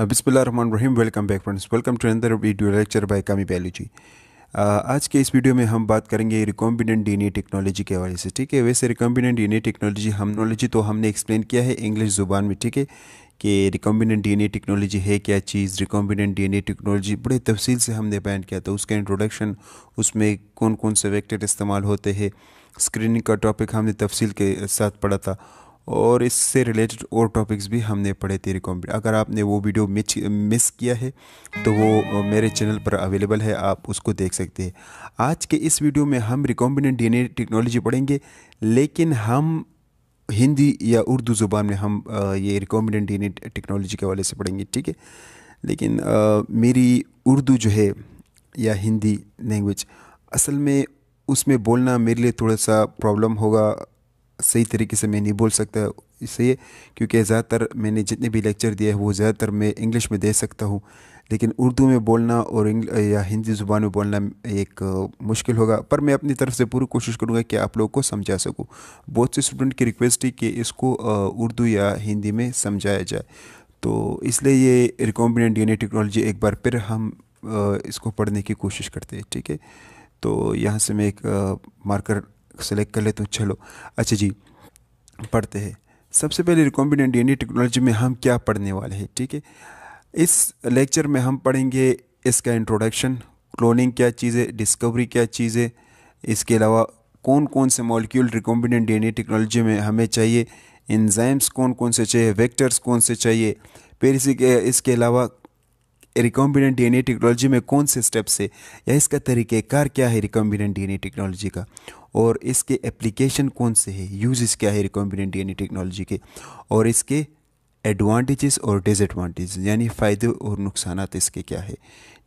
बिस्मिल्लाहिर्रहमानिर्रहीम। Welcome back friends, welcome to another video lecture by कामी biology. आज के इस वीडियो में हम बात करेंगे रिकॉम्बिनेंट डीएनए टेक्नोलॉजी के हवाले से। ठीक है, वैसे रिकॉम्बिनेंट डीएनए टेक्नोलॉजी तो हमने एक्सप्लेन किया है इंग्लिश ज़ुबान में। ठीक है कि रिकॉम्बिनेंट डीएनए टेक्नोलॉजी है क्या चीज़। रिकॉम्बिनेंट डीएनए टेक्नोलॉजी बड़े तफसील से हमने बयान किया था, उसका इंट्रोडक्शन, उसमें कौन कौन से वेक्टर इस्तेमाल होते हैं, स्क्रीनिंग का टॉपिक हमने तफसील के साथ पढ़ा था, और इससे रिलेटेड और टॉपिक्स भी हमने पढ़े थे रिकॉम्बिनेंट। अगर आपने वो वीडियो मिस किया है तो वो मेरे चैनल पर अवेलेबल है, आप उसको देख सकते हैं। आज के इस वीडियो में हम रिकॉम्बिनेंट डीएनए टेक्नोलॉजी पढ़ेंगे, लेकिन हम हिंदी या उर्दू ज़ुबान में हम ये रिकॉम्बिनेंट डीएनए टेक्नोलॉजी के हवाले से पढ़ेंगे। ठीक है, लेकिन मेरी उर्दू जो है या हिंदी लैंग्वेज, असल में उसमें बोलना मेरे लिए थोड़ा सा प्रॉब्लम होगा। सही तरीके से मैं नहीं बोल सकता इसलिए क्योंकि ज़्यादातर मैंने जितने भी लेक्चर दिए हैं वो ज़्यादातर मैं इंग्लिश में दे सकता हूँ, लेकिन उर्दू में बोलना और या हिंदी ज़ुबान में बोलना एक मुश्किल होगा। पर मैं अपनी तरफ से पूरी कोशिश करूँगा कि आप लोगों को समझा सकूँ। बहुत से स्टूडेंट की रिक्वेस्ट है कि इसको उर्दू या हिंदी में समझाया जाए, तो इसलिए ये रिकॉम्बिनेंट डीएनए टेक्नोलॉजी एक बार फिर हम इसको पढ़ने की कोशिश करते हैं। ठीक है, तो यहाँ से मैं एक मार्कर सेलेक्ट कर ले तो चलो। अच्छा जी, पढ़ते हैं। सबसे पहले रिकॉम्बिनेंट डीएनए टेक्नोलॉजी में हम क्या पढ़ने वाले हैं। ठीक है, इस लेक्चर में हम पढ़ेंगे इसका इंट्रोडक्शन, क्लोनिंग क्या चीज़ है, डिस्कवरी क्या चीज़ है, इसके अलावा कौन कौन से मॉलिक्यूल रिकॉम्बिनेंट डीएनए टेक्नोलॉजी में हमें चाहिए, एंजाइम्स कौन कौन से चाहिए, वेक्टर्स कौन से चाहिए, फिर इसके अलावा रिकॉम्बिनेंट डीएनए टेक्नोलॉजी में कौन से स्टेप्स है या इसका तरीक़ेकार क्या है रिकॉम्बिनेंट डीएनए टेक्नोलॉजी का, और इसके एप्लीकेशन कौन से है, यूजेस क्या है रिकॉम्बिनेंट डीएनए टेक्नोलॉजी के, और इसके एडवांटेजेस और डिसएडवांटेजेस यानी फ़ायदे और नुकसानात इसके क्या है।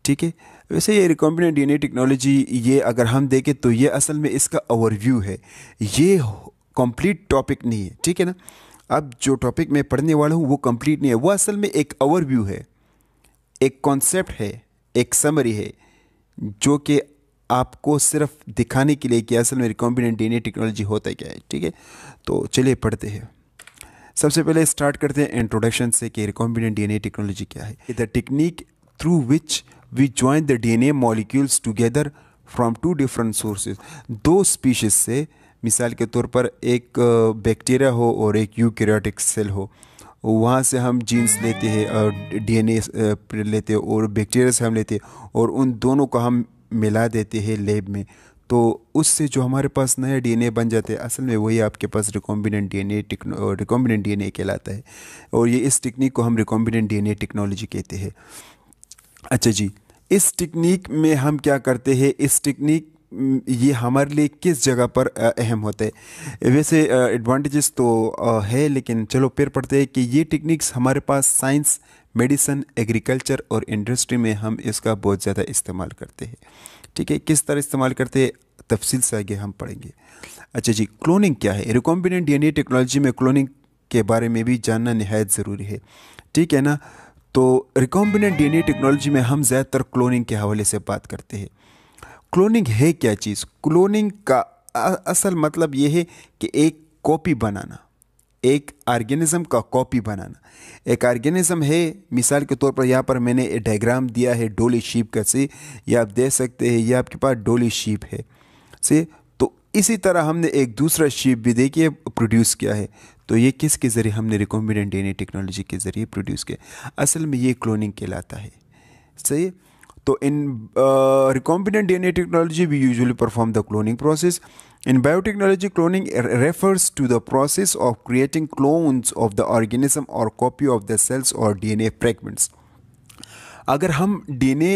ठीक है, वैसे ये रिकॉम्बिनेंट डीएनए टेक्नोलॉजी, ये अगर हम देखें तो ये असल में इसका ओवरव्यू है, ये कंप्लीट टॉपिक नहीं है। ठीक है ना, अब जो टॉपिक मैं पढ़ने वाला हूँ वो कंप्लीट नहीं है, वो असल में एक ओवरव्यू है, एक कॉन्सेप्ट है, एक समरी है, जो कि आपको सिर्फ दिखाने के लिए कि असल में रिकॉम्बिनेंट डीएनए टेक्नोलॉजी होता क्या है। ठीक है, तो चलिए पढ़ते हैं। सबसे पहले स्टार्ट करते हैं इंट्रोडक्शन से कि रिकॉम्बिनेंट डीएनए टेक्नोलॉजी क्या है। The technique through which we join the DNA molecules together from two different sources. दो स्पीशीज से, मिसाल के तौर पर एक बैक्टीरिया हो और एक यूकैरियोटिक सेल हो, वहाँ से हम जीन्स लेते हैं, डीएनए लेते हैं, और बैक्टीरिया से हम लेते हैं और उन दोनों को हम मिला देते हैं लैब में, तो उससे जो हमारे पास नया डीएनए बन जाते हैं, असल में वही आपके पास रिकॉम्बिनेंट डीएनए कहलाता है, और ये इस टेक्निक को हम रिकॉम्बिनेंट डीएनए टेक्नोलॉजी कहते हैं। अच्छा जी, इस टेक्निक में हम क्या करते हैं, इस टेक्निक ये हमारे लिए किस जगह पर अहम होता है। वैसे एडवांटेजेस तो है, लेकिन चलो फिर पढ़ते हैं कि ये टेक्निक्स हमारे पास साइंस, मेडिसिन, एग्रीकल्चर और इंडस्ट्री में हम इसका बहुत ज़्यादा इस्तेमाल करते हैं। ठीक है, किस तरह इस्तेमाल करते हैं तफसील से आगे हम पढ़ेंगे। अच्छा जी, क्लोनिंग क्या है। रिकॉम्बिनेंट डीएनए टेक्नोलॉजी में क्लोनिंग के बारे में भी जानना निहायत ज़रूरी है। ठीक है ना, तो रिकॉम्बिनेंट डीएनए टेक्नोलॉजी में हम ज़्यादातर क्लोनिंग के हवाले से बात करते हैं। क्लोनिंग है क्या चीज़। क्लोनिंग का असल मतलब ये है कि एक कॉपी बनाना, एक ऑर्गेनिज्म का कॉपी बनाना। एक ऑर्गेनिज्म है, मिसाल के तौर पर यहाँ पर मैंने डायग्राम दिया है डोली शीप का, से ये आप देख सकते हैं, ये आपके पास डोली शीप है से, तो इसी तरह हमने एक दूसरा शीप भी देखिए प्रोड्यूस किया है, तो ये किसके ज़रिए, हमने रिकॉम्बिनेंट डीएनए टेक्नोलॉजी के ज़रिए प्रोड्यूस किया। असल में ये क्लोनिंग कहलाता है। सही है, तो in recombinant DNA technology we usually perform the cloning process. In biotechnology, cloning refers to the process of creating clones of the organism or copy of the cells or DNA fragments. अगर हम DNA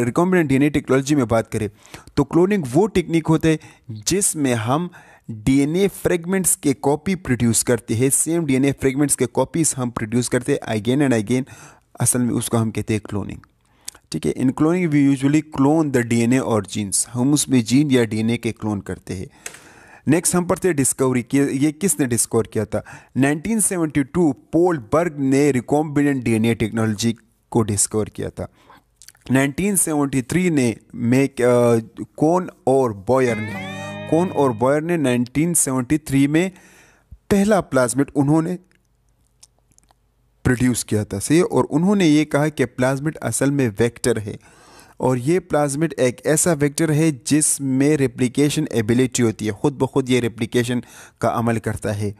recombinant DNA technology में बात करें तो cloning वो technique होता है जिसमें हम डीएनए फ्रेगमेंट्स के कॉपी प्रोड्यूस करते हैं, सेम डीएनए फ्रेगमेंट्स के कॉपीज हम प्रोड्यूस करते हैं अगेन एंड अगेन, असल में उसको हम कहते हैं क्लोनिंग। ठीक है, in cloning we usually clone the DNA और जीन्स, हम उसमें जीन या डीएनए के क्लोन करते हैं। नेक्स्ट हम पढ़ते हैं डिस्कवरी की। ये किसने डिस्कवर किया था। 1972 पॉल बर्ग ने रिकॉम्बिनेंट डीएनए टेक्नोलॉजी को डिस्कवर किया था। 1973 में कोन और बॉयर ने 1973 में पहला प्लाज्मिड उन्होंने प्रोड्यूस किया था, सही। और उन्होंने ये कहा कि प्लाज्मिड असल में वेक्टर है, और ये प्लाज्मिड एक ऐसा वेक्टर है जिसमें रेप्लिकेशन एबिलिटी होती है, ख़ुद ब खुद ये रेप्लिकेशन का अमल करता है,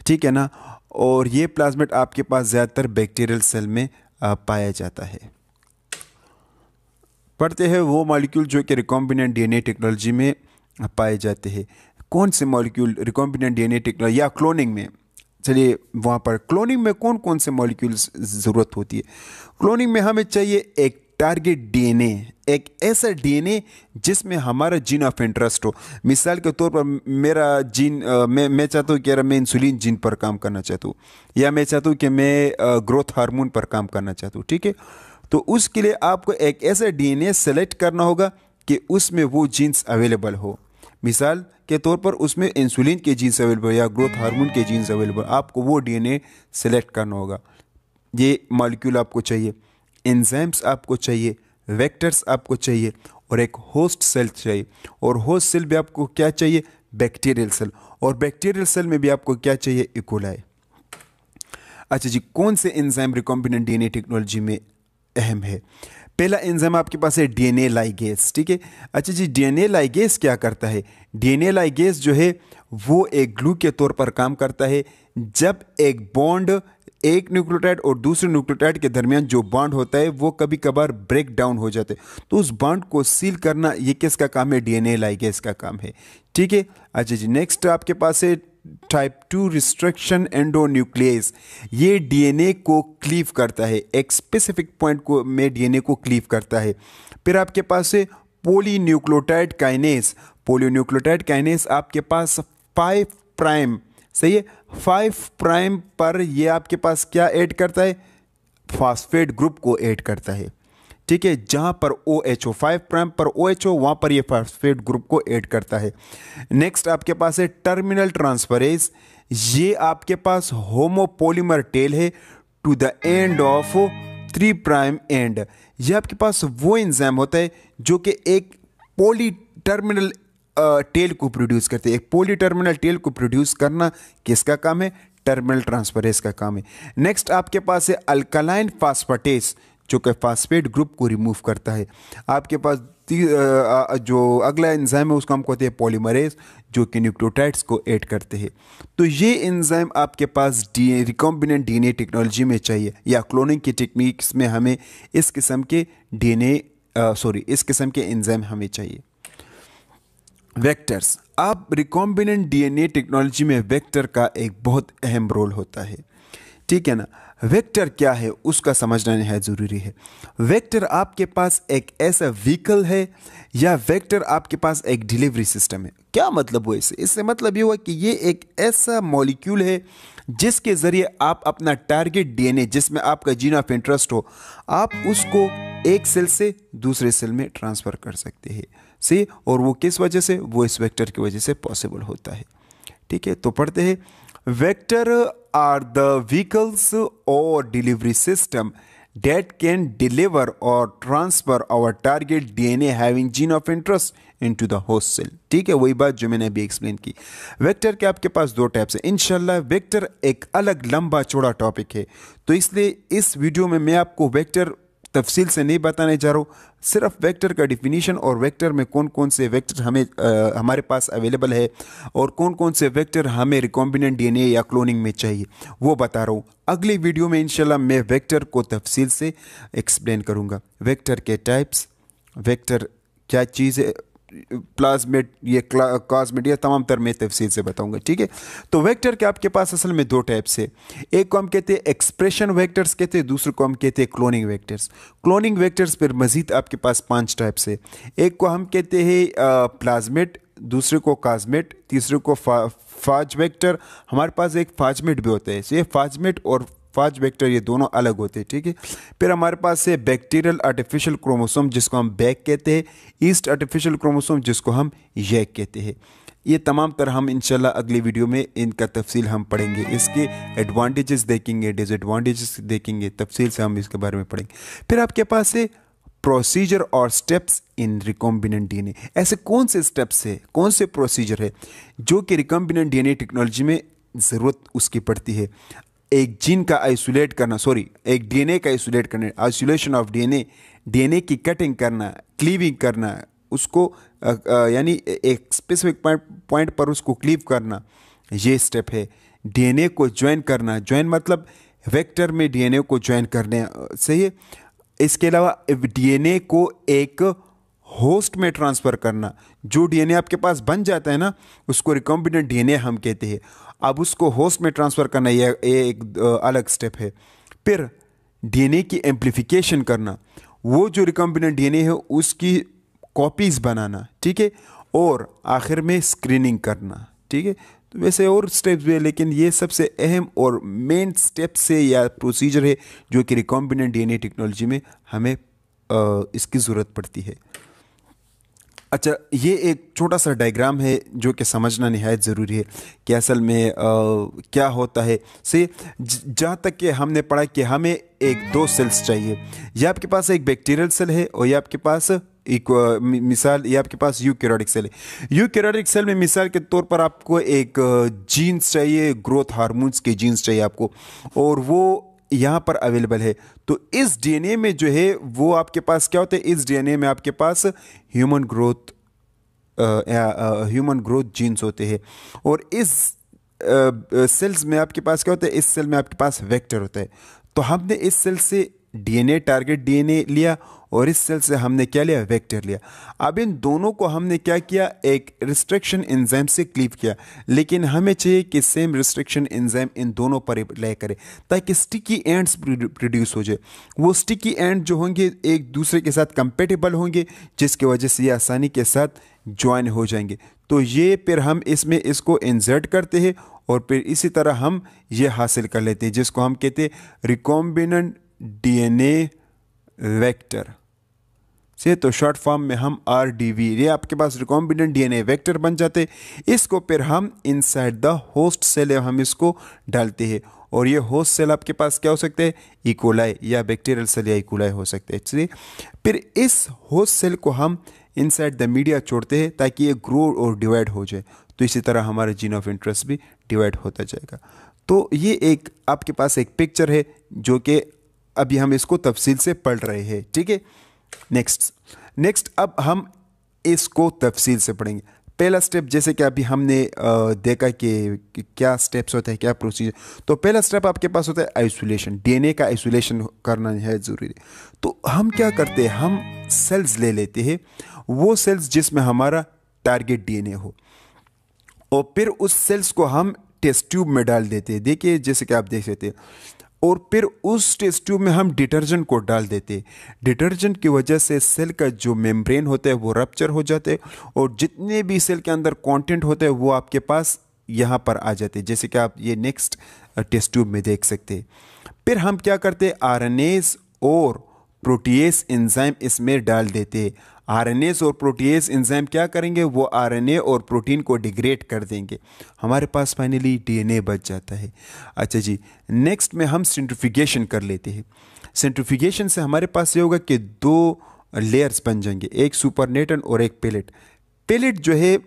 ठीक है ना। और ये प्लाज्मिड आपके पास ज़्यादातर बैक्टीरियल सेल में पाया जाता है। पढ़ते हैं वो मॉलिक्यूल जो कि रिकॉम्बिनेंट डीएनए टेक्नोलॉजी में पाए जाते हैं। कौन से मॉलिक्यूल रिकॉम्बिनेंट डीएनए टेक्नोलॉजी या क्लोनिंग में, चलिए वहाँ पर क्लोनिंग में कौन कौन से मॉलिक्यूल्स ज़रूरत होती है। क्लोनिंग में हमें चाहिए एक टारगेट डीएनए, एक ऐसा डीएनए जिसमें हमारा जीन ऑफ इंटरेस्ट हो। मिसाल के तौर पर मेरा जीन मैं चाहता हूँ कि मैं इंसुलिन जीन पर काम करना चाहता हूँ, या मैं चाहता हूँ कि मैं ग्रोथ हार्मोन पर काम करना चाहता हूँ, ठीक है। तो उसके लिए आपको एक ऐसा डीएनए सेलेक्ट करना होगा कि उसमें वो जीन्स अवेलेबल हो। मिसाल के तौर पर उसमें इंसुलिन के जीन्स अवेलेबल या ग्रोथ हार्मोन के जीन्स अवेलेबल, आपको वो डीएनए सेलेक्ट करना होगा। ये मॉलिक्यूल आपको चाहिए, एंजाइम्स आपको चाहिए, वेक्टर्स आपको चाहिए, और एक होस्ट सेल चाहिए। और होस्ट सेल भी आपको क्या चाहिए, बैक्टीरियल सेल। और बैक्टीरियल सेल में भी आपको क्या चाहिए, इकोलाई। अच्छा जी, कौन से एंजाइम रिकॉम्बिनेंट डीएनए टेक्नोलॉजी में अहम है। पहला एंजाइम आपके पास है डीएनए लाइगेज, ठीक है। अच्छा जी, डीएनए लाइगेज क्या करता है। डीएनए लाइगेज जो है वो एक ग्लू के तौर पर काम करता है। जब एक बॉन्ड, एक न्यूक्लियोटाइड और दूसरे न्यूक्लियोटाइड के दरमियान जो बॉन्ड होता है वो कभी कभार ब्रेक डाउन हो जाते हैं, तो उस बॉन्ड को सील करना ये किसका काम है, डीएनए लाइगेज का काम है, ठीक है। अच्छा जी, नेक्स्ट आपके पास है टाइप 2 रिस्ट्रिक्शन एंडोन्यूक्लियस। ये डीएनए को क्लीव करता है, एक स्पेसिफिक पॉइंट को में डीएनए को क्लीव करता है। फिर आपके पास है पॉलीन्यूक्लियोटाइड काइनेस। पॉलीन्यूक्लियोटाइड काइनेस आपके पास 5 प्राइम, सही है, 5 प्राइम पर ये आपके पास क्या ऐड करता है, फास्फेट ग्रुप को ऐड करता है, ठीक है। जहां पर OHO 5 प्राइम पर OHO, वहां पर ये फास्फेट ग्रुप को ऐड करता है। नेक्स्ट आपके पास है टर्मिनल ट्रांसफरेज। ये आपके पास होमोपोलीमर टेल है to the end of 3 prime end. ये आपके पास वो एंजाइम होता है जो कि एक पॉली टर्मिनल टेल को प्रोड्यूस करते हैं। एक पॉली टर्मिनल टेल को प्रोड्यूस करना किसका काम है, टर्मिनल ट्रांसफरेज का काम है। नेक्स्ट आपके पास है अल्कलाइन फास्फेटेस, जो कि फास्फेट ग्रुप को रिमूव करता है। आपके पास जो अगला एंजाइम है उसका हम कहते हैं पॉलीमरेज, जो कि न्यूक्लियोटाइड्स को ऐड करते हैं। तो ये एंजाइम आपके पास रिकॉम्बिनेंट डीएनए टेक्नोलॉजी में चाहिए, या क्लोनिंग की टेक्निक्स में हमें इस किस्म के इस किस्म के एंजाइम हमें चाहिए। वेक्टर्स, अब रिकॉम्बिनेंट डीएनए टेक्नोलॉजी में वेक्टर का एक बहुत अहम रोल होता है, ठीक है ना। वेक्टर क्या है उसका समझना नहायत ज़रूरी है। वेक्टर आपके पास एक ऐसा व्हीकल है, या वेक्टर आपके पास एक डिलीवरी सिस्टम है। क्या मतलब हुआ इससे मतलब ये हुआ कि ये एक ऐसा मॉलिक्यूल है जिसके ज़रिए आप अपना टारगेट डीएनए, जिसमें आपका जीन ऑफ इंटरेस्ट हो, आप उसको एक सेल से दूसरे सेल में ट्रांसफ़र कर सकते हैं, सही। और वो किस वजह से, वो इस वेक्टर की वजह से पॉसिबल होता है, ठीक है। तो पढ़ते हैं, vector are the vehicles or delivery system that can deliver or transfer our target DNA having gene of interest into the host cell, ठीक है। वही बात जो मैंने अभी एक्सप्लेन की। वेक्टर के आपके पास 2 टाइप्स है। इंशाल्लाह वेक्टर एक अलग लंबा चौड़ा टॉपिक है, तो इसलिए इस वीडियो में मैं आपको वेक्टर तफसील से नहीं बताने जा रहा हूँ, सिर्फ वेक्टर का डिफिनीशन और वेक्टर में कौन कौन से वेक्टर हमारे पास अवेलेबल है, और कौन कौन से वेक्टर हमें रिकॉम्बिनेंट डीएनए या क्लोनिंग में चाहिए, वो बता रहा हूँ। अगली वीडियो में इंशाल्लाह मैं वेक्टर को तफसील से एक्सप्लेन करूँगा। वेक्टर के टाइप्स, वेक्टर क्या चीज़ है, प्लाज्मिड, ये कॉस्मिड, ये तमाम तर मैं तफसील से बताऊंगा, ठीक है। तो वेक्टर के आपके पास असल में 2 टाइप्स है। एक को हम कहते हैं एक्सप्रेशन वेक्टर्स कहते हैं, दूसरे को हम कहते हैं क्लोनिंग वेक्टर्स। क्लोनिंग वेक्टर्स पर मजीद आपके पास 5 टाइप्स है। एक को हम कहते हैं प्लाज्मिड, दूसरे को कॉस्मिड, तीसरे को फाज वेक्टर। हमारे पास एक फाजमिड भी होता है, ये फाजमिड और फाज वेक्टर ये दोनों अलग होते हैं, ठीक है। फिर हमारे पास है बैक्टीरियल आर्टिफिशियल क्रोमोसोम, जिसको हम बैक कहते हैं, ईस्ट आर्टिफिशियल क्रोमोसोम, जिसको हम यैक कहते हैं। ये तमाम तरह हम इंशाल्लाह अगली वीडियो में इनका तफसील हम पढ़ेंगे, इसके एडवांटेजेस देखेंगे, डिसएडवांटेजेस देखेंगे, तफसील से हम इसके बारे में पढ़ेंगे। फिर आपके पास है प्रोसीजर और स्टेप्स इन रिकॉम्बिनेंट डीएनए। ऐसे कौन से स्टेप्स है, कौन से प्रोसीजर है जो कि रिकॉम्बिनेंट डीएनए टेक्नोलॉजी में ज़रूरत उसकी पड़ती है। एक जीन का आइसोलेट करना, सॉरी एक डीएनए का आइसोलेट करना, आइसोलेशन ऑफ डीएनए, डीएनए की कटिंग करना, क्लीविंग करना, उसको यानी एक स्पेसिफिक पॉइंट पर उसको क्लीव करना, ये स्टेप है। डीएनए को ज्वाइन करना, ज्वाइन मतलब वेक्टर में डीएनए को ज्वाइन करने, सही है। इसके अलावा डीएनए को एक होस्ट में ट्रांसफ़र करना, जो डीएनए आपके पास बन जाता है ना, उसको रिकॉम्बिनेंट डीएनए हम कहते हैं। अब उसको होस्ट में ट्रांसफ़र करना, ये एक अलग स्टेप है। फिर डीएनए की एम्प्लीफिकेशन करना, वो जो रिकॉम्बिनेंट डीएनए है उसकी कॉपीज़ बनाना, ठीक है। और आखिर में स्क्रीनिंग करना, ठीक है। तो वैसे और स्टेप्स भी है, लेकिन ये सबसे अहम और मेन स्टेप से या प्रोसीजर है जो कि रिकॉम्बिनेंट डीएनए टेक्नोलॉजी में हमें इसकी ज़रूरत पड़ती है। अच्छा, ये एक छोटा सा डायग्राम है जो कि समझना निहायत ज़रूरी है कि असल में क्या होता है। से जहाँ तक कि हमने पढ़ा कि हमें एक दो सेल्स चाहिए, ये आपके पास एक बैक्टीरियल सेल है और ये आपके पास एक मिसाल, ये आपके पास यूकैरियोटिक सेल है। यूकैरियोटिक सेल में मिसाल के तौर पर आपको एक जीन्स चाहिए, ग्रोथ हार्मोन्स के जीन्स चाहिए आपको, और वो यहाँ पर अवेलेबल है। तो इस डीएनए में जो है वो आपके पास क्या होता है, इस डीएनए में आपके पास ह्यूमन ग्रोथ जीन्स होते हैं। और इस सेल्स में आपके पास क्या होता है, इस सेल में आपके पास वेक्टर होता है। तो हमने इस सेल से डीएनए, टारगेट डीएनए लिया और इस सेल से हमने क्या लिया, वेक्टर लिया। अब इन दोनों को हमने क्या किया, एक रिस्ट्रिक्शन एंजाइम से क्लीव किया, लेकिन हमें चाहिए कि सेम रिस्ट्रिक्शन एंजाइम इन दोनों पर अप्लाई करे ताकि स्टिकी एंड्स प्रोड्यूस हो जाए। वो स्टिकी एंड जो होंगे एक दूसरे के साथ कंपेटेबल होंगे, जिसकी वजह से ये आसानी के साथ ज्वाइन हो जाएंगे। तो ये फिर हम इसमें इसको इंसर्ट करते हैं और फिर इसी तरह हम ये हासिल कर लेते हैं, जिसको हम कहते हैं रिकॉम्बिनेंट डीएनए वेक्टर से। तो शॉर्ट फॉर्म में हम RDV, ये आपके पास रिकॉम्बिनेंट डीएनए वेक्टर बन जाते। इसको फिर हम इनसाइड द होस्ट सेल हम इसको डालते हैं, और ये होस्ट सेल आपके पास क्या हो सकते हैं, इकोलाई या बैक्टीरियल सेल या इकोलाई हो सकते हैं। इसलिए फिर इस होस्ट सेल को हम इनसाइड द मीडिया छोड़ते हैं ताकि ये ग्रो और डिवाइड हो जाए। तो इसी तरह हमारा जीन ऑफ इंटरेस्ट भी डिवाइड होता जाएगा। तो ये एक आपके पास एक पिक्चर है जो कि अभी हम इसको तफसील से पढ़ रहे हैं, ठीक है। नेक्स्ट अब हम इसको तफसील से पढ़ेंगे। पहला स्टेप, जैसे कि अभी हमने देखा कि क्या स्टेप्स होते हैं, क्या प्रोसीजर। तो पहला स्टेप आपके पास होता है आइसोलेशन, डीएनए का आइसोलेशन करना है ज़रूरी। तो हम क्या करते हैं, हम सेल्स ले लेते हैं, वो सेल्स जिसमें हमारा टारगेट डीएनए हो, और फिर उस सेल्स को हम टेस्ट ट्यूब में डाल देते हैं। देखिए जैसे कि आप देख सकते हैं, और फिर उस टेस्ट ट्यूब में हम डिटर्जेंट को डाल देते हैं। डिटर्जेंट की वजह से सेल का जो मेम्ब्रेन होता है वो रप्चर हो जाते हैं, और जितने भी सेल के अंदर कंटेंट होते हैं वो आपके पास यहाँ पर आ जाते हैं, जैसे कि आप ये नेक्स्ट टेस्ट ट्यूब में देख सकते हैं। फिर हम क्या करते हैं, आरएनएस और प्रोटीएस एंजाइम इसमें डाल देते हैं। आरएनएस और प्रोटीएस एंजाइम क्या करेंगे, वो आरएनए और प्रोटीन को डिग्रेड कर देंगे, हमारे पास फाइनली डीएनए बच जाता है। अच्छा जी, नेक्स्ट में हम सेंट्रीफ्यूगेशन कर लेते हैं। सेंट्रीफ्यूगेशन से हमारे पास ये होगा कि दो लेयर्स बन जाएंगे, एक सुपरनेटन और एक पेलेट। पेलेट जो है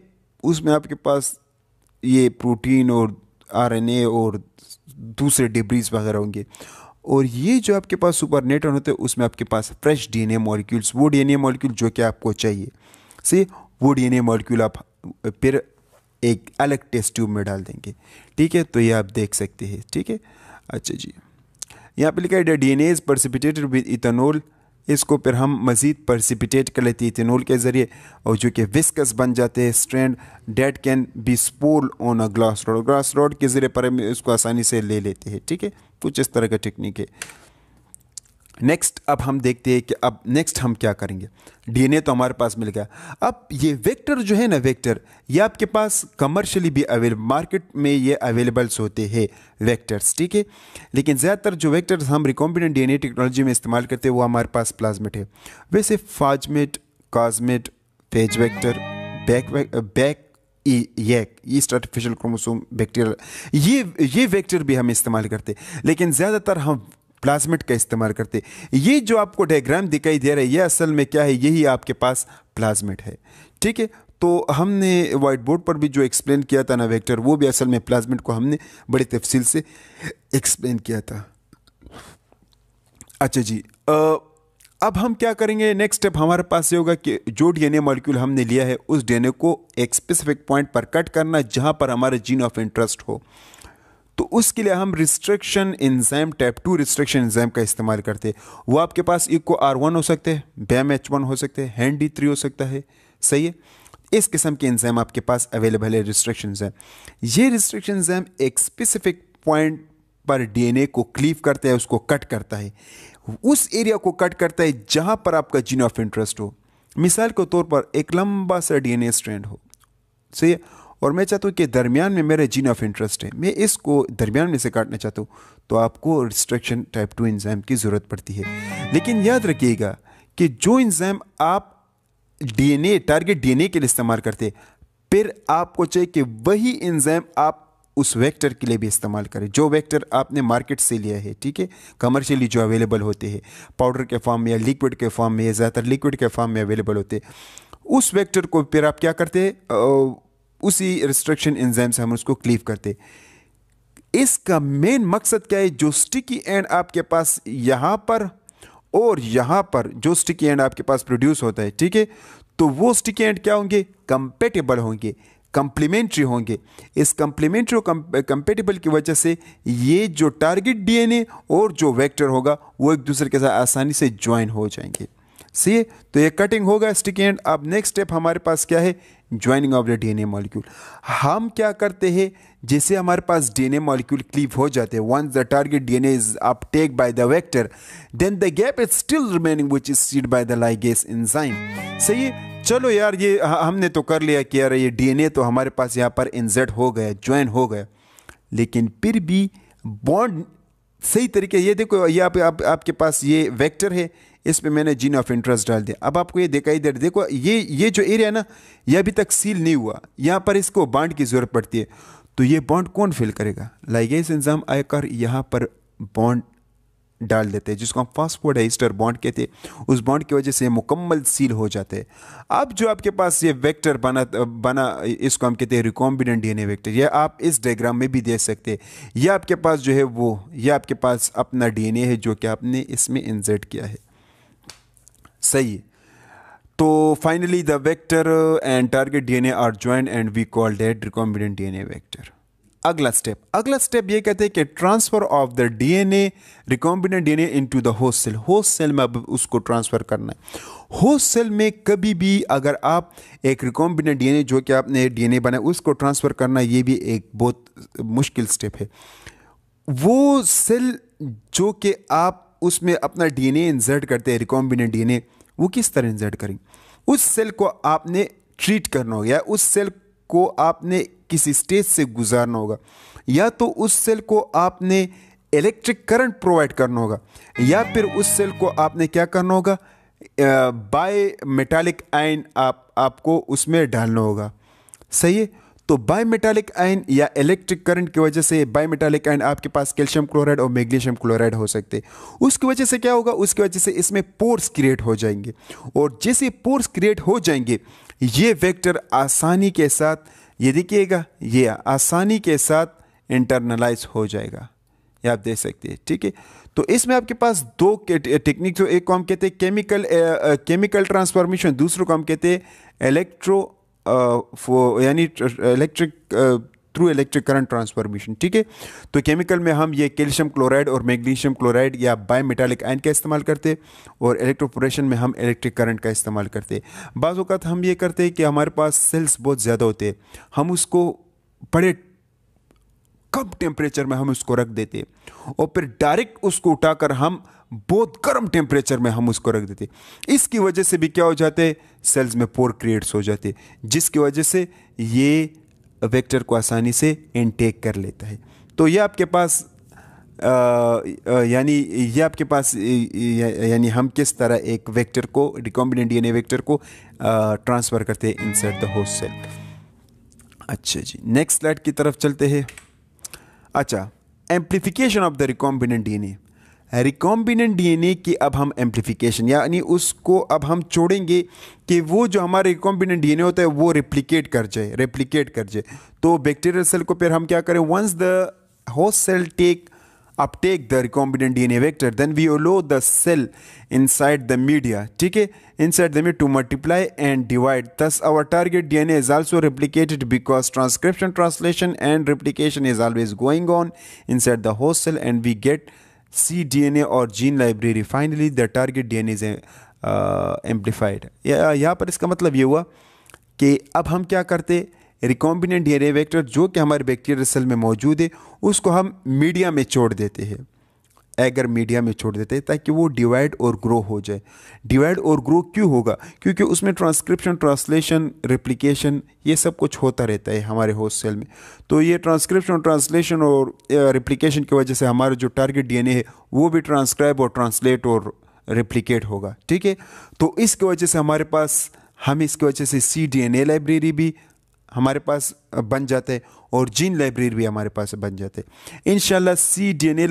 उसमें आपके पास ये प्रोटीन और आरएनए और दूसरे डिब्रीज वगैरह होंगे, और ये जो आपके पास सुपरनेटन होते हैं उसमें आपके पास फ्रेश डीएनए मॉलिक्यूल्स, वो डीएनए मॉलिक्यूल जो कि आपको चाहिए से वो डीएनए मॉलिक्यूल आप फिर एक अलग टेस्ट ट्यूब में डाल देंगे, ठीक है। तो ये आप देख सकते हैं, ठीक है। अच्छा जी, यहाँ पे लिखा है डीएनए इज पर्सिपिटेटेड विद इथेनॉल। इसको फिर हम मज़ीद पर्सिपिटेट कर लेते हैं इथेनॉल के ज़रिए, और जो कि विस्कस बन जाते हैं strand date can be spool on a glass rod. Glass rod के ज़रिए पर हम इसको आसानी से ले लेते हैं, ठीक है। कुछ इस तरह का टेक्निक है। नेक्स्ट अब हम देखते हैं कि अब नेक्स्ट हम क्या करेंगे। डीएनए तो हमारे पास मिल गया, अब ये वेक्टर जो है ना, वेक्टर ये आपके पास कमर्शियली भी अवेलेबल, मार्केट में ये अवेलेबल्स होते हैं वेक्टर्स, ठीक है। लेकिन ज़्यादातर जो वेक्टर्स हम रिकॉम्बिनेंट डीएनए टेक्नोलॉजी में इस्तेमाल करते हैं वो हमारे पास प्लाज्मिड है। वैसे phasmid, cosmid, phage vector, BAC yeast artificial chromosome, bacterial, ये वेक्टर भी हम इस्तेमाल करते हैं, लेकिन ज़्यादातर हम प्लाज्मिड का इस्तेमाल करते। ये जो आपको डायग्राम दिखाई दे रहा है ये असल में क्या है, यही आपके पास प्लाज्मिड है, ठीक है। तो हमने वाइट बोर्ड पर भी जो एक्सप्लेन किया था ना वेक्टर, वो भी असल में प्लाज्मिड को हमने बड़ी तफसील से एक्सप्लेन किया था। अच्छा जी, अब हम क्या करेंगे, नेक्स्ट स्टेप हमारे पास ये होगा कि जो डीएनए मॉलिक्यूल हमने लिया है उस डीएनए को एक स्पेसिफिक पॉइंट पर कट करना जहां पर हमारा जीन ऑफ इंटरेस्ट हो। तो उसके लिए हम restriction enzyme, type 2 restriction enzyme का इस्तेमाल करते हैं। वो आपके पास इको R1 हो सकते हैं, BAM-H1 हो सकते हैं, HAND-D3 हो सकता है। सही है, इस किस्म के एंजाइम आपके पास अवेलेबल है, रिस्ट्रिक्शन एंजाइम। ये रिस्ट्रिक्शन एंजाइम एक स्पेसिफिक पॉइंट पर डीएनए को क्लीव करता है, उसको कट करता है, उस एरिया को कट करता है जहां पर आपका जीन ऑफ इंटरेस्ट हो। मिसाल के तौर पर एक लंबा सा डीएनए स्ट्रैंड हो, सही है, और मैं चाहता हूं कि दरमियान में मेरा जीन ऑफ इंटरेस्ट है, मैं इसको दरमियान में से काटना चाहता हूं, तो आपको रिस्ट्रिक्शन टाइप 2 एंजाइम की ज़रूरत पड़ती है। लेकिन याद रखिएगा कि जो एंजाइम आप डीएनए, टारगेट डीएनए के लिए इस्तेमाल करते हैं, फिर आपको चाहिए कि वही एंजाइम आप उस वेक्टर के लिए भी इस्तेमाल करें जो वेक्टर आपने मार्केट से लिया है, ठीक है, कमर्शियली जो अवेलेबल होते हैं, पाउडर के फॉर्म में या लिक्विड के फॉर्म में, या ज़्यादातर लिक्विड के फॉर्म में अवेलेबल होते हैं। उस वेक्टर को फिर आप क्या करते हैं, उसी रिस्ट्रिक्शन एंजाइम से हम उसको क्लीव करते। इसका मेन मकसद क्या है, जो स्टिकी एंड आपके पास यहाँ पर और यहाँ पर जो स्टिकी एंड आपके पास प्रोड्यूस होता है, ठीक है, तो वो स्टिकी एंड क्या होंगे, कंपेटेबल होंगे, कंप्लीमेंट्री होंगे। इस कंप्लीमेंट्री और कंपेटेबल की वजह से ये जो टारगेट डीएनए और जो वेक्टर होगा वो एक दूसरे के साथ आसानी से ज्वाइन हो जाएंगे। सही, तो ये कटिंग होगा स्टिकी एंड। अब नेक्स्ट स्टेप हमारे पास क्या है, joining of the DNA molecule. हम क्या करते हैं, जैसे हमारे पास डीएनए मॉलिक्यूल क्लीव हो जाते हैं, once the target DNA is uptake by the vector, then the gap is still remaining which is sealed by the ligase enzyme. सही है, चलो यार ये हमने तो कर लिया कि यार ये डीएनए तो हमारे पास यहाँ पर इंसर्ट हो गया, ज्वाइन हो गया, लेकिन फिर भी बॉन्ड सही तरीके, ये देखो ये आपके पास ये वेक्टर है, इस पे मैंने जीन ऑफ इंटरेस्ट डाल दिया। अब आपको ये दिखाई दे, देखो ये जो एरिया ना, ये अभी तक सील नहीं हुआ, यहाँ पर इसको बॉन्ड की जरूरत पड़ती है। तो ये बॉन्ड कौन फिल करेगा, लाइगेज एंजाइम आकर यहाँ पर बॉन्ड डाल देते हैं, जिसको हम फास्फोडाइस्टर बॉन्ड कहते हैं। उस बॉन्ड की वजह से मुकम्मल सील हो जाते हैं। अब जो आपके पास ये वेक्टर बना इसको हम कहते हैं रिकॉम्बिनेंट डीएनए वेक्टर। ये आप इस डायग्राम में भी देख सकते हैं। ये आपके पास जो है वो, ये आपके पास अपना डीएनए है जो कि आपने इसमें इंसर्ट किया है। सही है, तो finally the vector and target DNA are joint and we call that recombinant DNA vector. अगला स्टेप ये कहते हैं कि transfer of the DNA, recombinant DNA into the host cell. Host cell में अब उसको ट्रांसफर करना है। होस्ट सेल में कभी भी अगर आप एक रिकॉम्बिनेंट डीएनए जो कि आपने डीएनए बनाया उसको ट्रांसफर करना, ये भी एक बहुत मुश्किल स्टेप है। वो सेल जो कि आप उसमें अपना डीएनए इंसर्ट करते हैं, रिकॉम्बिनेंट डीएनए, वो किस तरह इंसर्ट करेंगे, उस सेल को आपने ट्रीट करना होगा, या उस सेल को आपने किसी स्टेज से गुजारना होगा, या तो उस सेल को आपने इलेक्ट्रिक करंट प्रोवाइड करना होगा, या फिर उस सेल को आपने क्या करना होगा, बाय मेटालिक आयन आपको उसमें डालना होगा। सही है, तो बाय मेटालिक आयन या इलेक्ट्रिक करंट की वजह से, बाय मेटालिक आयन आपके पास कैल्शियम क्लोराइड और मैग्नीशियम क्लोराइड हो सकते हैं। उसकी वजह से क्या होगा, उसकी वजह से इसमें पोर्स क्रिएट हो जाएंगे, और जैसे पोर्स क्रिएट हो जाएंगे ये वेक्टर आसानी के साथ, ये देखिएगा, ये आसानी के साथ इंटरनलाइज हो जाएगा, ये आप देख सकते हैं। ठीक है, तो इसमें आपके पास दो टेक्निक, तो एक को हम कहते हैं केमिकल ट्रांसफॉर्मेशन, दूसरों को हम कहते हैं यानी थ्रू इलेक्ट्रिक करंट ट्रांसफॉर्मेशन। ठीक है, तो केमिकल में हम ये कैल्शियम क्लोराइड और मैग्नीशियम क्लोराइड या बाय मेटालिक आयन का इस्तेमाल करते हैं, और इलेक्ट्रोपोरेशन में हम इलेक्ट्रिक करंट का इस्तेमाल करते हैं। बाज़ औक़ात हम ये करते हैं कि हमारे पास सेल्स बहुत ज़्यादा होते हैं, हम उसको बड़े कम टेम्परेचर में हम उसको रख देते हैं, और फिर डायरेक्ट उसको उठाकर हम बहुत गर्म टेम्परेचर में हम उसको रख देते हैं। इसकी वजह से भी क्या हो जाते हैं, सेल्स में पोर क्रिएट्स हो जाते हैं, जिसकी वजह से ये वेक्टर को आसानी से इनटेक कर लेता है। तो ये आपके पास यानी हम किस तरह एक वेक्टर को, रिकॉम्बिनेंट डीएनए वेक्टर को ट्रांसफ़र करते हैं इनसाइड द होस्ट सेल। अच्छा जी, नेक्स्ट स्लाइड की तरफ चलते हैं। अच्छा, amplification of the recombinant DNA. Recombinant DNA की अब हम एम्प्लीफिकेशन यानी उसको अब हम छोड़ेंगे कि वो जो हमारा रिकॉम्बिनेंट डीएनए होता है वो रेप्लिकेट कर जाए। तो बैक्टीरियल सेल को फिर हम क्या करें, once the host cell uptake the recombinant DNA vector, then we allow the cell inside the media, ठीक है, inside the media to multiply and divide. Thus our target DNA is also replicated because transcription, translation and replication is always going on inside the host cell and we get cDNA or gene library. Finally the target DNA is amplified. यहाँ पर इसका मतलब ये हुआ कि अब हम क्या करते, रिकॉम्बिनेंट डीएनए वेक्टर जो कि हमारे बैक्टीरियल सेल में मौजूद है उसको हम मीडिया में छोड़ देते हैं, एगर मीडिया में छोड़ देते हैं ताकि वो डिवाइड और ग्रो हो जाए। डिवाइड और ग्रो क्यों होगा, क्योंकि उसमें ट्रांसक्रिप्शन, ट्रांसलेशन, रेप्लिकेशन ये सब कुछ होता रहता है हमारे होस्ट सेल में। तो ये ट्रांसक्रिप्शन, ट्रांसलेशन और रेप्लिकेशन की वजह से हमारा जो टारगेट डीएनए है वो भी ट्रांसक्राइब और ट्रांसलेट और रेप्लिकेट होगा, ठीक है। तो इसकी वजह से हमारे पास इसकी वजह से cDNA लाइब्रेरी भी हमारे पास बन जाता है और जीन लाइब्रेरी भी हमारे पास बन जाते हैं इंशाल्लाह।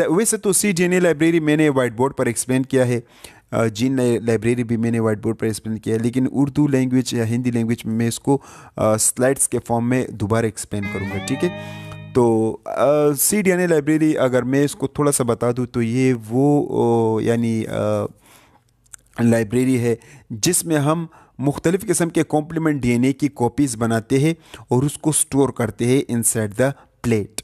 वैसे तो cDNA लाइब्रेरी मैंने वाइट बोर्ड पर एक्सप्लेन किया है, जीन लाइब्रेरी भी मैंने वाइट बोर्ड पर एक्सप्लेन किया है, लेकिन उर्दू लैंग्वेज या हिंदी लैंग्वेज में मैं इसको स्लाइड्स के फॉर्म में दोबारा एक्सप्लेन करूँगा, ठीक है। तो cDNA लाइब्रेरी अगर मैं इसको थोड़ा सा बता दूँ तो ये वो यानी लाइब्रेरी है जिसमें हम मुख्तलिफ़ किस्म के कॉम्प्लीमेंट डीएनए की कॉपीज़ बनाते हैं और उसको स्टोर करते हैं inside the plate.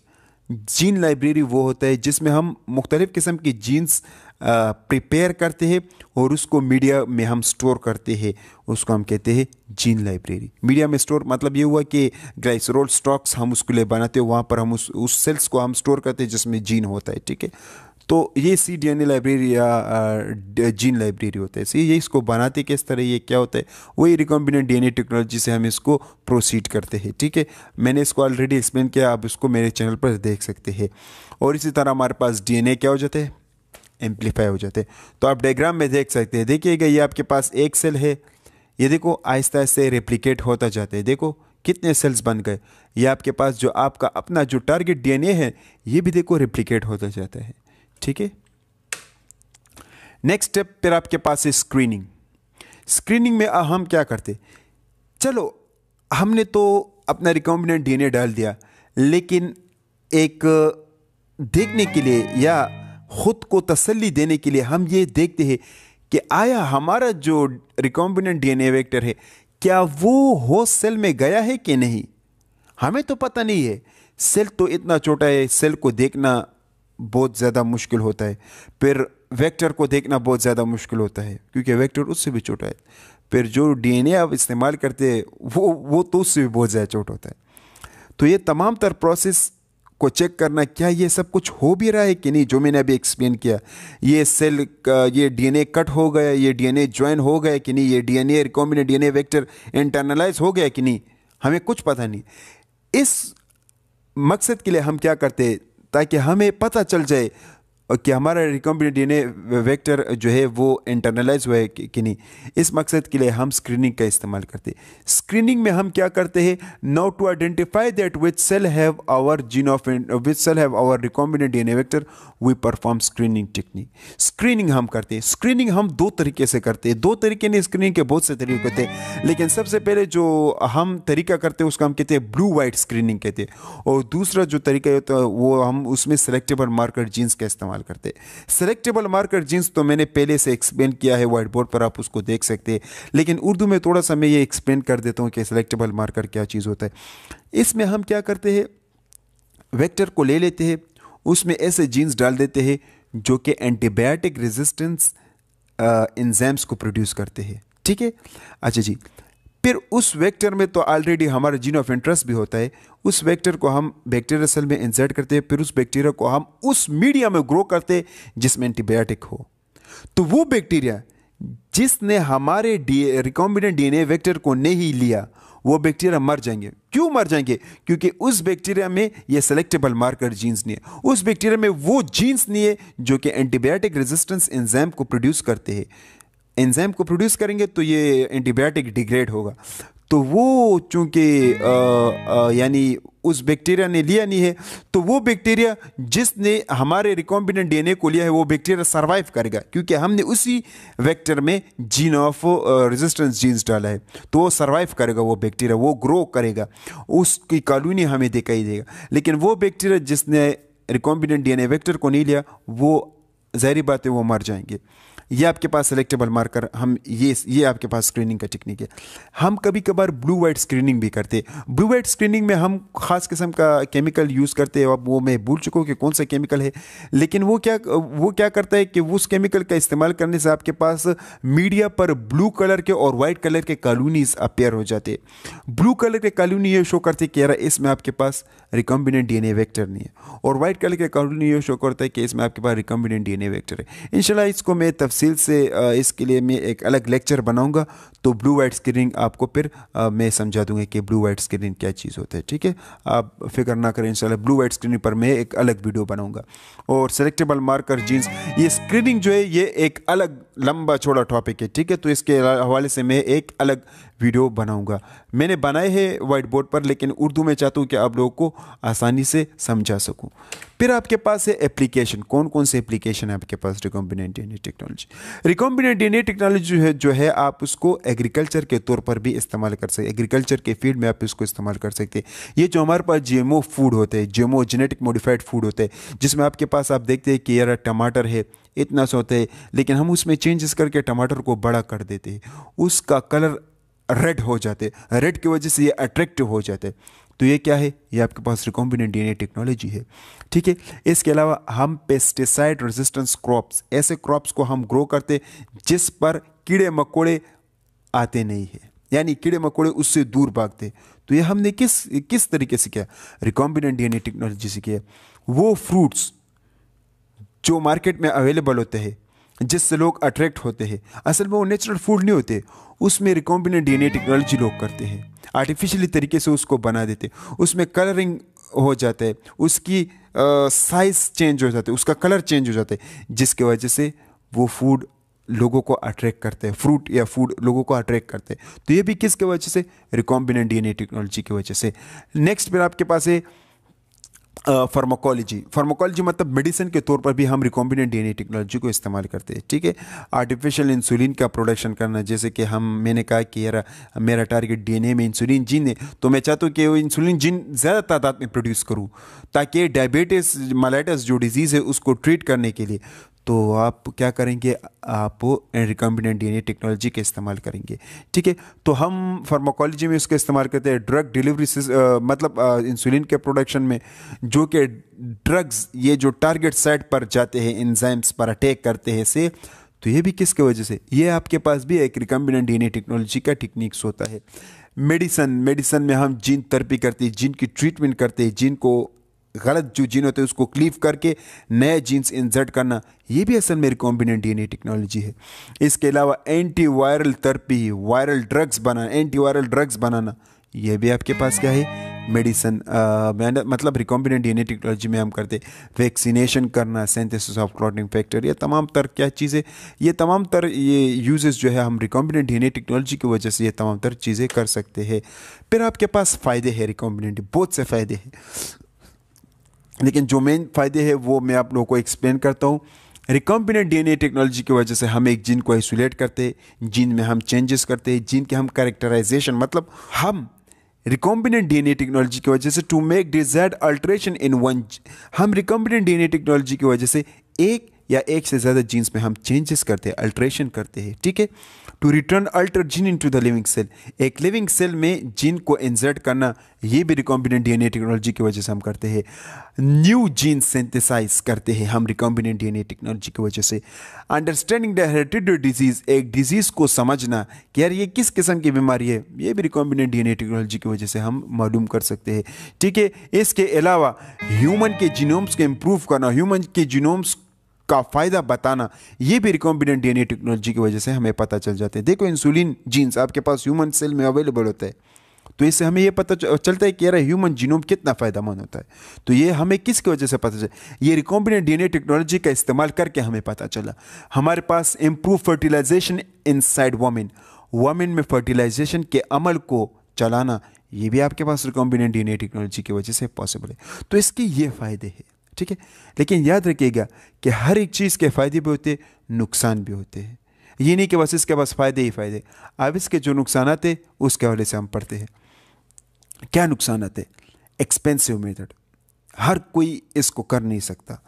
Gene library वो होता है जिसमें हम मुख्तलिफ़ किस्म की जीन्स प्रिपेयर करते हैं और उसको मीडिया में हम स्टोर करते हैं, उसको हम कहते हैं जीन लाइब्रेरी। मीडिया में स्टोर मतलब ये हुआ कि ग्लाइसरोल स्टॉक्स हम उसके लिए बनाते हैं, वहाँ पर हम उस सेल्स को हम स्टोर करते हैं जिसमें जीन होता है, ठीक है। तो ये cDNA लाइब्रेरी या जीन लाइब्रेरी होता है। ये इसको बनाते किस तरह, ये क्या होता है, वही रिकॉम्बिनेंट डीएनए टेक्नोलॉजी से हम इसको प्रोसीड करते हैं, ठीक है। मैंने इसको ऑलरेडी एक्सप्लेन किया, आप इसको मेरे चैनल पर देख सकते हैं। और इसी तरह हमारे पास डीएनए क्या हो जाते हैं, एम्पलीफाई हो जाते हैं। तो आप डायग्राम में देख सकते हैं, देखिएगा ये आपके पास एक सेल है, ये देखो आहिस्ता आहिस्ता रेप्लिकेट होता जाता है, देखो कितने सेल्स बन गए। ये आपके पास जो आपका अपना जो टारगेट डीएनए है ये भी देखो रेप्लिकेट होता जाता है, ठीक है। नेक्स्ट स्टेप फिर आपके पास है स्क्रीनिंग। स्क्रीनिंग में हम क्या करते, चलो हमने तो अपना रिकॉम्बिनेंट डीएनए डाल दिया, लेकिन एक देखने के लिए या खुद को तसल्ली देने के लिए हम ये देखते हैं कि आया हमारा जो रिकॉम्बिनेंट डीएनए वेक्टर है क्या वो होस्ट सेल में गया है कि नहीं। हमें तो पता नहीं है, सेल तो इतना छोटा है, सेल को देखना बहुत ज़्यादा मुश्किल होता है, फिर वेक्टर को देखना बहुत ज़्यादा मुश्किल होता है क्योंकि वेक्टर उससे भी छोटा है, फिर जो डीएनए आप इस्तेमाल करते हैं वो तो उससे भी बहुत ज़्यादा छोटा होता है। तो ये तमाम तर प्रोसेस को चेक करना क्या ये सब कुछ हो भी रहा है कि नहीं, जो मैंने अभी एक्सप्लेन किया, ये सेल का ये डीएनए कट हो गया, ये डीएनए ज्वाइन हो गया कि नहीं, ये DNA recombinant DNA vector internalise हो गया कि नहीं, हमें कुछ पता नहीं। इस मकसद के लिए हम क्या करते हैं, ताकि हमें पता चल जाए कि हमारा रिकॉम्बिनेंट डीएनए वेक्टर जो है वो इंटरनलाइज हुआ है कि नहीं, इस मकसद के लिए हम स्क्रीनिंग का इस्तेमाल करते हैं। स्क्रीनिंग में हम क्या करते हैं, now to identify that which cell have our gene of which cell have our recombinant DNA vector we perform screening technique. Screening हम करते हैं, स्क्रीनिंग हम दो तरीके से करते हैं, दो तरीके नहीं, स्क्रीनिंग के बहुत से तरीके होते हैं, लेकिन सबसे पहले जो हम तरीका करते हैं उसका हम कहते हैं ब्लू वाइट स्क्रीनिंग कहते हैं, और दूसरा जो तरीका होता है वो हम उसमें सेलेक्टेबल मार्कर जीन्स का इस्तेमाल करते हैं। सेलेक्टेबल मार्कर जीन्स तो मैंने पहले से एक्सप्लेन किया है व्हाइट बोर्ड पर, आप उसको देख सकते हैं, लेकिन उर्दू में थोड़ा सा मैं ये एक्सप्लेन कर देता हूँ कि सेलेक्टेबल मार्कर क्या चीज़ होता है। इसमें हम क्या करते हैं, वेक्टर को ले लेते हैं, उसमें ऐसे जीन्स डाल देते हैं जो कि एंटीबायोटिक रेजिस्टेंस एंजाइम्स को प्रोड्यूस करते हैं, ठीक है। अच्छा जी, फिर उस वेक्टर में तो ऑलरेडी हमारा जीन ऑफ इंटरेस्ट भी होता है, उस वेक्टर को हम बैक्टीरिया सेल में इंसर्ट करते हैं, फिर उस बैक्टीरिया को हम उस मीडिया में ग्रो करते हैं जिसमें एंटीबायोटिक हो। तो वो बैक्टीरिया जिसने हमारे रिकॉम्बिनेंट डीएनए वेक्टर को नहीं लिया वो बैक्टीरिया मर जाएंगे। क्यों मर जाएंगे, क्योंकि उस बैक्टीरिया में ये सेलेक्टेबल मार्कर जीन्स नहीं है, उस बैक्टीरिया में वो जीन्स नहीं है जो कि एंटीबायोटिक रेजिस्टेंस एंजाइम को प्रोड्यूस करते हैं। एंजाइम को प्रोड्यूस करेंगे तो ये एंटीबायोटिक डिग्रेड होगा। तो वो चूंकि यानी उस बैक्टीरिया ने लिया नहीं है, तो वो बैक्टीरिया जिसने हमारे रिकॉम्बिनेंट डीएनए को लिया है वो बैक्टीरिया सरवाइव करेगा, क्योंकि हमने उसी वेक्टर में जीन ऑफ रेजिस्टेंस जीन्स डाला है। तो वो सरवाइव करेगा, वो बैक्टीरिया वो ग्रो करेगा, उसकी कॉलोनी हमें दिखाई देगा। लेकिन वो बैक्टीरिया जिसने रिकॉम्बिनेंट डीएनए वेक्टर को नहीं लिया, वो ज़ाहिर बात है वो मर जाएंगे। ये आपके पास सेलेक्टेबल मार्कर, हम ये आपके पास स्क्रीनिंग का टेक्निक है। हम कभी कभार ब्लू वाइट स्क्रीनिंग भी करते हैं। ब्लू वाइट स्क्रीनिंग में हम खास किस्म का केमिकल यूज़ करते हैं, अब वो मैं भूल चुका हूँ कि कौन सा केमिकल है, लेकिन वो क्या करता है कि उस केमिकल का इस्तेमाल करने से आपके पास मीडिया पर ब्लू कलर के और वाइट कलर के कॉलोनीज अपेयर हो जाते हैं। ब्लू कलर के कॉलोनी ये शो करते हैं कि यार इसमें आपके पास रिकॉम्बिनेंट डीएनए वेक्टर नहीं है, और वाइट कलर के कॉलोनी ये शो करता है कि इसमें आपके पास रिकॉम्बिनेंट डीएनए वेक्टर है। इंशाल्लाह इसको मैं तफसील से इसके लिए मैं एक अलग लेक्चर बनाऊंगा, तो ब्लू वाइट स्क्रीनिंग आपको फिर मैं समझा दूंगा कि ब्लू वाइट स्क्रीनिंग क्या चीज़ होता है। ठीक है, आप फिक्र ना करें, इंशाल्लाह ब्लू वाइट स्क्रीनिंग पर मैं एक अलग वीडियो बनाऊंगा। और सेलेक्टेबल मार्कर जीन्स, ये स्क्रीनिंग जो है ये एक अलग लंबा चौड़ा टॉपिक है। ठीक है, तो इसके हवाले से मैं एक अलग वीडियो बनाऊंगा। मैंने बनाए हैं वाइट बोर्ड पर, लेकिन उर्दू में चाहता हूँ कि आप लोगों को आसानी से समझा सकूँ। फिर आपके पास है एप्लीकेशन। कौन कौन से एप्लीकेशन है आपके पास recombinant DNA technology? Recombinant DNA technology जो है आप उसको एग्रीकल्चर के तौर पर भी इस्तेमाल कर सकते हैं। एग्रीकल्चर के फील्ड में आप इसको इस्तेमाल कर सकते हैं। ये जो हमारे पास जीएमओ फूड होते हैं, जीएमओ जेनेटिक मॉडिफाइड फूड होते हैं, जिसमें आपके पास आप देखते हैं कि यार टमाटर है इतना सा होता है, लेकिन हम उसमें चेंजेस करके टमाटर को बड़ा कर देते हैं, उसका कलर रेड हो जाते, रेड की वजह से ये अट्रैक्टिव हो जाते। तो ये क्या है? ये आपके पास रिकॉम्बिनेंट डीएनए टेक्नोलॉजी है। ठीक है, इसके अलावा हम पेस्टिसाइड रेजिस्टेंस क्रॉप्स, ऐसे क्रॉप्स को हम ग्रो करते जिस पर कीड़े मकोड़े आते नहीं है, यानी कीड़े मकोड़े उससे दूर भागते। तो ये हमने किस तरीके से किया? रिकॉम्बिनेंट डीएनए टेक्नोलॉजी से किया। वो फ्रूट्स जो मार्केट में अवेलेबल होते हैं, जिससे लोग अट्रैक्ट होते हैं, असल में वो नेचुरल फूड नहीं होते, उसमें रिकॉम्बिनेंट डीएनए टेक्नोलॉजी लोग करते हैं, आर्टिफिशियली तरीके से उसको बना देते, उसमें कलरिंग हो जाता है, उसकी साइज चेंज हो जाता है, उसका कलर चेंज हो जाता है, जिसकी वजह से वो फूड लोगों को अट्रैक्ट करते हैं, फ्रूट या फूड लोगों को अट्रैक्ट करते हैं। तो ये भी किसके वजह से? रिकॉम्बिनेंट डीएनए टेक्नोलॉजी की वजह से। नेक्स्ट फिर आपके पास है फार्माकोलॉजी। फार्माकोलॉजी मतलब मेडिसिन के तौर पर भी हम रिकॉम्बिनेंट डीएनए टेक्नोलॉजी को इस्तेमाल करते हैं। ठीक है, आर्टिफिशियल इंसुलिन का प्रोडक्शन करना, जैसे कि मैंने कहा कि यार मेरा टारगेट डीएनए में इंसुलिन जीन है, तो मैं चाहता हूँ कि वो इंसुलिन जीन ज़्यादा तादाद में प्रोड्यूस करूँ, ताकि डायबिटीज़ मेलाइटस जो डिजीज़ है उसको ट्रीट करने के लिए। तो आप क्या करेंगे? आप रिकॉम्बिनेंट डीएनए टेक्नोलॉजी का इस्तेमाल करेंगे। ठीक है, तो हम फार्माकोलॉजी में इसका इस्तेमाल करते हैं ड्रग डिलीवरी मतलब इंसुलिन के प्रोडक्शन में, जो कि ड्रग्स ये जो टारगेट साइट पर जाते हैं, एंजाइम्स पर अटैक करते हैं से। तो ये भी किसके वजह से? ये आपके पास भी एक रिकॉम्बिनेंट डीएनए टेक्नोलॉजी का टेक्निक्स होता है। मेडिसन में हम जीन थेरेपी करते हैं, जीन की ट्रीटमेंट करते हैं, जीन को गलत जो जीन होते हैं उसको क्लीव करके नए जीन्स इंसर्ट करना, ये भी असल में रिकॉम्बिनेंट डीएनए टेक्नोलॉजी है। इसके अलावा anti viral therapy, viral drugs बनाना, एंटी वायरल ड्रग्स बनाना, ये भी आपके पास क्या है? मेडिसन मतलब रिकॉम्बिनेंट डीएनए टेक्नोलॉजी में हम करते। वैक्सीनेशन करना, सिंथेसिस ऑफ क्लॉटिंग फैक्टर, ये तमाम तर क्या चीज़ें, ये तमाम तर ये यूजेस जो है हम रिकॉम्बिनेंट डीएनए टेक्नोलॉजी की वजह से ये तमाम तर चीज़ें कर सकते हैं। फिर आपके पास फ़ायदे हैं रिकॉम्बिनेंट, बहुत से फ़ायदे हैं, लेकिन जो मेन फ़ायदे हैं वो मैं आप लोगों को एक्सप्लेन करता हूँ। रिकॉम्बिनेंट डीएनए टेक्नोलॉजी की वजह से हम एक जीन को आइसोलेट करते हैं, जीन में हम चेंजेस करते हैं, जीन के हम कैरेक्टराइजेशन, मतलब हम रिकॉम्बिनेंट डीएनए टेक्नोलॉजी की वजह से to make desired alteration in one, हम रिकॉम्बिनेंट डीएनए टेक्नोलॉजी की वजह से एक या एक से ज़्यादा जीन्स में हम चेंजेस करते हैं, अल्टरेशन करते हैं। ठीक है, to return alter gene into the living cell, एक लिविंग सेल में जीन को इंसर्ट करना, ये भी रिकॉम्बिनेंट डीएनए टेक्नोलॉजी की वजह से हम करते हैं। न्यू जीन सिंथेसाइज करते हैं हम रिकॉम्बिनेंट डीएनए टेक्नोलॉजी की वजह से। अंडरस्टैंडिंग द हेरिडिटरी डिजीज, एक डिजीज़ को समझना कि यार ये किस किस्म की बीमारी है, ये भी रिकॉम्बिनेंट डीएनए टेक्नोलॉजी की वजह से हम मालूम कर सकते हैं। ठीक है, इसके अलावा ह्यूमन के जीनोम्स को इम्प्रूव करना, ह्यूमन के जीनोम्स का फ़ायदा बताना, ये भी रिकॉम्बिनेंट डीएनए टेक्नोलॉजी की वजह से हमें पता चल जाते हैं। देखो इंसुलिन जीन्स आपके पास ह्यूमन सेल में अवेलेबल होता है, तो इससे हमें ये पता चलता है कि यार ह्यूमन जीनोम कितना फ़ायदेमंद होता है। तो ये हमें किसकी वजह से पता चला? ये रिकॉम्बिनेंट डीएनए टेक्नोलॉजी का इस्तेमाल करके हमें पता चला। हमारे पास improve fertilisation inside women, women में फर्टिलाइजेशन के अमल को चलाना, ये भी आपके पास रिकॉम्बिनेंट डीएनए टेक्नोलॉजी की वजह से पॉसिबल है। तो इसके ये फ़ायदे हैं, ठीक है। लेकिन याद रखिएगा कि हर एक चीज़ के फ़ायदे भी होते हैं, नुकसान भी होते हैं। ये नहीं कि बस इसके पास फ़ायदे ही फ़ायदे। अब इसके जो नुकसान आते उसके हवाले से हम पढ़ते हैं। क्या नुकसान आते? एक्सपेंसिव मेथड, हर कोई इसको कर नहीं सकता।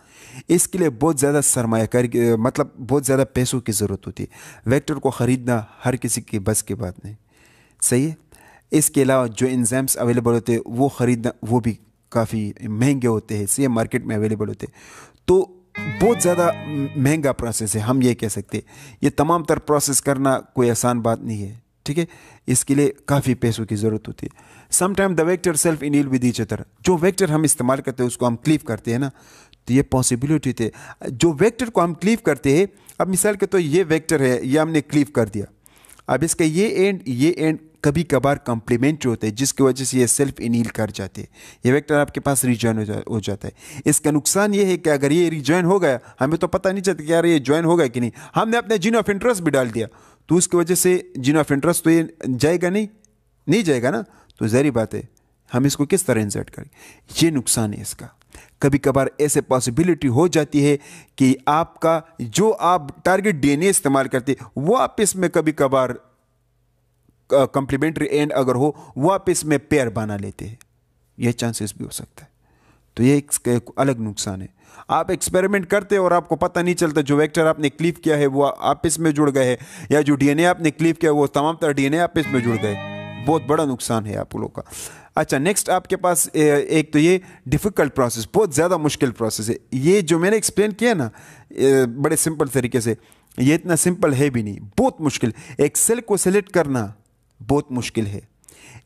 इसके लिए बहुत ज़्यादा सरमायाकारी, मतलब बहुत ज़्यादा पैसों की ज़रूरत होती है। वेक्टर को ख़रीदना हर किसी की बस की बात नहीं, सही है। इसके अलावा जो एंजाइम्स अवेलेबल होते हैं वो ख़रीदना, वो भी काफ़ी महंगे होते हैं, सेम मार्केट में अवेलेबल होते हैं। तो बहुत ज़्यादा महंगा प्रोसेस है, हम ये कह सकते हैं। ये तमाम तर प्रोसेस करना कोई आसान बात नहीं है, ठीक है। इसके लिए काफ़ी पैसों की ज़रूरत होती है। Sometime the vector self anneal with each other, जो वेक्टर हम इस्तेमाल करते हैं उसको हम क्लीव करते हैं ना, तो ये पॉसिबिलिटी थे। जो वेक्टर को हम क्लीव करते हैं, अब मिसाल के तो ये वेक्टर है, ये हमने क्लीव कर दिया। अब इसका ये एंड कभी कभार कॉम्प्लीमेंट्री होते हैं, जिसकी वजह से ये सेल्फ इनील कर जाते हैं। ये वेक्टर आपके पास रिजॉइन हो जाता है। इसका नुकसान ये है कि अगर ये रिजॉइन हो गया, हमें तो पता नहीं चलता कि यार ये ज्वाइन हो गया कि नहीं। हमने अपने जीन ऑफ इंटरेस्ट भी डाल दिया, तो उसकी वजह से जीन ऑफ इंटरेस्ट तो ये जाएगा नहीं जाएगा ना। तो ज़ाहिर बात है हम इसको किस तरह इंसर्ट करें, ये नुकसान है इसका। कभी कभार ऐसे पॉसिबिलिटी हो जाती है कि आपका जो आप टारगेट डीएनए इस्तेमाल करते वो आप इसमें कभी कभार कंप्लीमेंट्री एंड अगर हो, वो आप इसमें पेयर बना लेते हैं, यह चांसेस भी हो सकता है। तो ये एक अलग नुकसान है। आप एक्सपेरिमेंट करते हैं और आपको पता नहीं चलता जो वेक्टर आपने क्लीव किया है वो आपस में जुड़ गए हैं, या जो डीएनए आपने क्लीव किया वो तमाम तरह डीएनए आपस में जुड़ गए। बहुत बड़ा नुकसान है आप लोगों का। अच्छा, नेक्स्ट आपके पास एक तो ये डिफ़िकल्ट प्रोसेस, बहुत ज़्यादा मुश्किल प्रोसेस है। ये जो मैंने एक्सप्लेन किया ना बड़े सिंपल तरीके से, ये इतना सिंपल है भी नहीं, बहुत मुश्किल। एक सेल को सिलेक्ट करना बहुत मुश्किल है,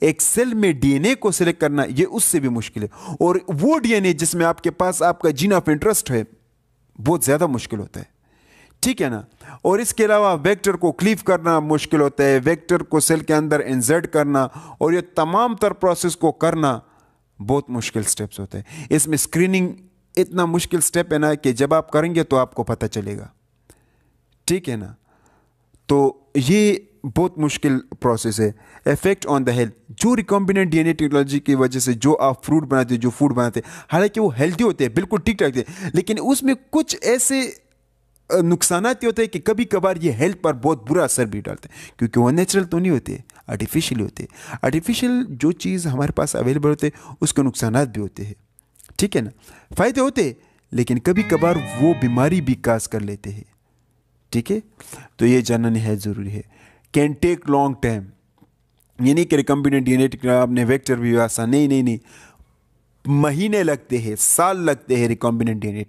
एक सेल में डीएनए को सिलेक्ट करना ये उससे भी मुश्किल है, और वो डीएनए जिसमें आपके पास आपका जीन ऑफ इंटरेस्ट है बहुत ज़्यादा मुश्किल होता है, ठीक है ना। और इसके अलावा वेक्टर को क्लीव करना मुश्किल होता है, वेक्टर को सेल के अंदर इंसर्ट करना, और ये तमाम तर प्रोसेस को करना बहुत मुश्किल स्टेप्स होते हैं। इसमें स्क्रीनिंग इतना मुश्किल स्टेप है ना कि जब आप करेंगे तो आपको पता चलेगा, ठीक है ना। तो ये बहुत मुश्किल प्रोसेस है। इफेक्ट ऑन द हेल्थ, जो रिकॉम्बिनेंट डीएनए टेक्नोलॉजी की वजह से जो आप फ्रूट बनाते हैं, जो फूड बनाते हैं, हालांकि वो हेल्दी होते हैं, बिल्कुल ठीक ठाक थे, लेकिन उसमें कुछ ऐसे नुकसान होते हैं कि कभी कभार ये हेल्थ पर बहुत बुरा असर भी डालते हैं, क्योंकि वो नेचुरल तो नहीं होते, आर्टिफिशियल होते। आर्टिफिशियल जो चीज़ हमारे पास अवेलेबल होते हैं उसके नुकसान भी होते हैं, ठीक है ना। फ़ायदे होते लेकिन कभी कभार वो बीमारी भी काज कर लेते हैं, ठीक है। तो ये जानना नहायत ज़रूरी है। कैन टेक लॉन्ग टाइम, ये नहीं कि रिकॉम्बिनेंट डीएनए आपने वेक्टर भी आसान, नहीं, महीने लगते हैं, साल लगते हैं। रिकॉम्बिनेंट डीएनए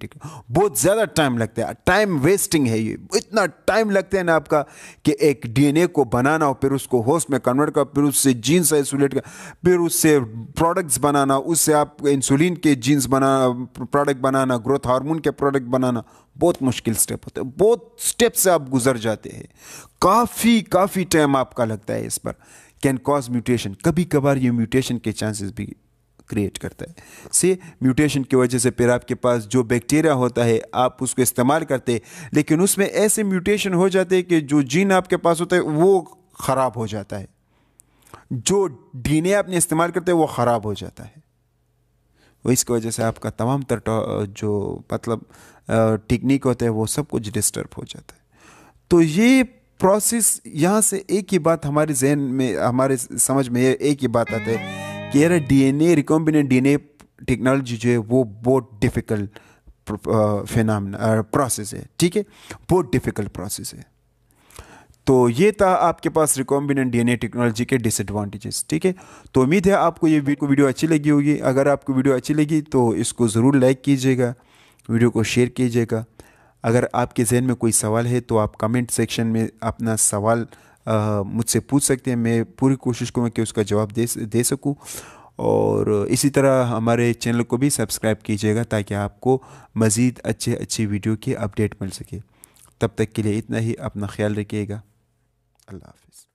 बहुत ज़्यादा टाइम लगता है, टाइम वेस्टिंग है ये। इतना टाइम लगता है ना आपका कि एक डीएनए को बनाना और फिर उसको होस्ट में कन्वर्ट कर, फिर उससे जीन्स आइसोलेट कर, फिर उससे प्रोडक्ट्स बनाना, उससे आप इंसुलिन के जीन्स बनाना, प्रोडक्ट बनाना, ग्रोथ हार्मोन के प्रोडक्ट बनाना, बहुत मुश्किल स्टेप होता है। बहुत स्टेप से आप गुजर जाते हैं, काफ़ी टाइम आपका लगता है इस पर। कैन कॉज म्यूटेशन, कभी कभार ये म्यूटेशन के चांसेस भी क्रिएट करता है। से म्यूटेशन की वजह से फिर आपके पास जो बैक्टीरिया होता है आप उसको इस्तेमाल करते हैं, लेकिन उसमें ऐसे म्यूटेशन हो जाते हैं कि जो जीन आपके पास होता है वो ख़राब हो जाता है, जो डीएनए आपने इस्तेमाल करते हैं वो ख़राब हो जाता है। वो इसकी वजह से आपका तमाम तर जो मतलब टेक्निक होता है वो सब कुछ डिस्टर्ब हो जाता है। तो ये प्रोसेस, यहाँ से एक ही बात हमारे जहन में, हमारे समझ में एक ही बात आता है कि यार डीएनए, रिकॉम्बिनेंट डीएनए टेक्नोलॉजी जो है वो बहुत डिफ़िकल्ट प्रोसेस है, ठीक है, बहुत डिफ़िकल्ट प्रोसेस है। तो ये था आपके पास रिकॉम्बिनेंट डीएनए टेक्नोलॉजी के डिसएडवांटेजेस, ठीक है। तो उम्मीद है आपको ये वीडियो अच्छी लगी होगी। अगर आपको वीडियो अच्छी लगी तो इसको ज़रूर लाइक कीजिएगा, वीडियो को शेयर कीजिएगा। अगर आपके जहन में कोई सवाल है तो आप कमेंट सेक्शन में अपना सवाल मुझसे पूछ सकते हैं। मैं पूरी कोशिश करूँगा कि उसका जवाब दे सकूँ। और इसी तरह हमारे चैनल को भी सब्सक्राइब कीजिएगा ताकि आपको मज़ीद अच्छे वीडियो की अपडेट मिल सके। तब तक के लिए इतना ही, अपना ख्याल रखिएगा। अल्लाह हाफ़िज़।